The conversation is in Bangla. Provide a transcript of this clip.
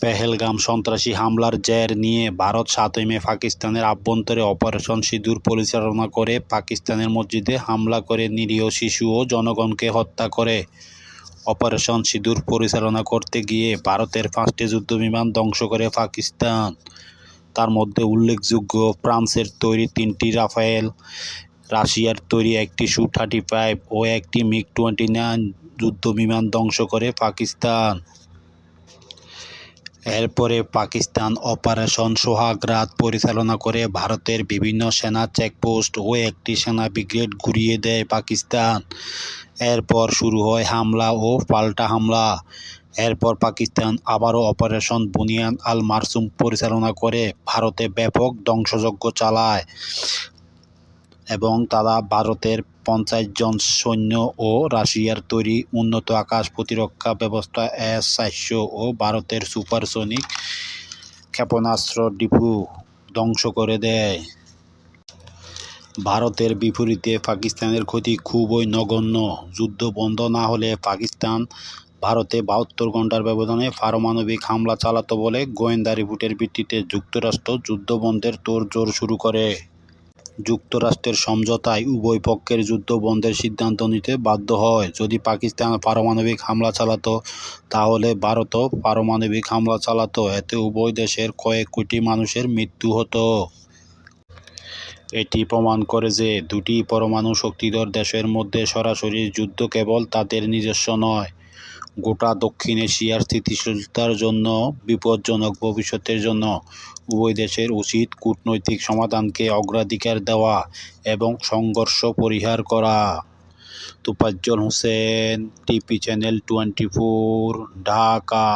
পেহেলগাম সন্ত্রাসী হামলার জের নিয়ে ভারত ৭ই মে পাকিস্তানের অভ্যন্তরে অপারেশন সিঁদুর পরিচালনা করে পাকিস্তানের মসজিদে হামলা করে নিরীহ শিশু ও জনগণকে হত্যা করে। অপারেশন সিঁদুর পরিচালনা করতে গিয়ে ভারতের ৫টি যুদ্ধবিমান ধ্বংস করে পাকিস্তান। তার মধ্যে উল্লেখযোগ্য ফ্রান্সের তৈরি ৩টি রাফায়েল, রাশিয়ার তৈরি একটি সু-৩৫ ও একটি মিগ-২৯ যুদ্ধবিমান ধ্বংস করে পাকিস্তান। এরপরে পাকিস্তান অপারেশন সোহাগ রাত পরিচালনা করে ভারতের বিভিন্ন সেনা চেকপোস্ট ও একটি সেনা ব্রিগেড ঘুরিয়ে দেয় পাকিস্তান। এরপর শুরু হয় হামলা ও পাল্টা হামলা। এরপর পাকিস্তান আবারও অপারেশন বুনিয়াদ আল মারসুম পরিচালনা করে ভারতে ব্যাপক ধ্বংসযজ্ঞ চালায় এবং তারা ভারতের ৫০ জন সৈন্য ও রাশিয়ার তৈরি উন্নত আকাশ প্রতিরক্ষা ব্যবস্থা S-400 ও ভারতের সুপারসনিক ক্ষেপণাস্ত্র ডিপো ধ্বংস করে দেয়। ভারতের বিপরীতে পাকিস্তানের ক্ষতি খুবই নগণ্য। যুদ্ধ বন্ধ না হলে পাকিস্তান ভারতে ৭২ ঘণ্টার ব্যবধানে পারমাণবিক হামলা চালাত বলে গোয়েন্দা রিপোর্টের ভিত্তিতে যুক্তরাষ্ট্র যুদ্ধবন্ধের তোড়জোড় শুরু করে। যুক্তরাষ্ট্রের সমঝোতায় উভয় পক্ষের যুদ্ধ বন্ধের সিদ্ধান্ত নিতে বাধ্য হয়। যদি পাকিস্তান পারমাণবিক হামলা চালাত তাহলে ভারতও পারমাণবিক হামলা চালাত। এতে উভয় দেশের কয়েক কোটি মানুষের মৃত্যু হতো। এটি প্রমাণ করে যে দুটি পরমাণু শক্তিধর দেশের মধ্যে সরাসরি যুদ্ধ কেবল তাদের নিজস্ব নয়, গোটা দক্ষিণ এশিয়ার স্থিতিশীলতার জন্য বিপজ্জনক। ভবিষ্যতের জন্য উভয় দেশের উচিত কূটনৈতিক সমাধানকে অগ্রাধিকার দেওয়া এবং সংঘর্ষ পরিহার করা। তোফাজ্জল হোসেন, টিপি চ্যানেল 24, ঢাকা।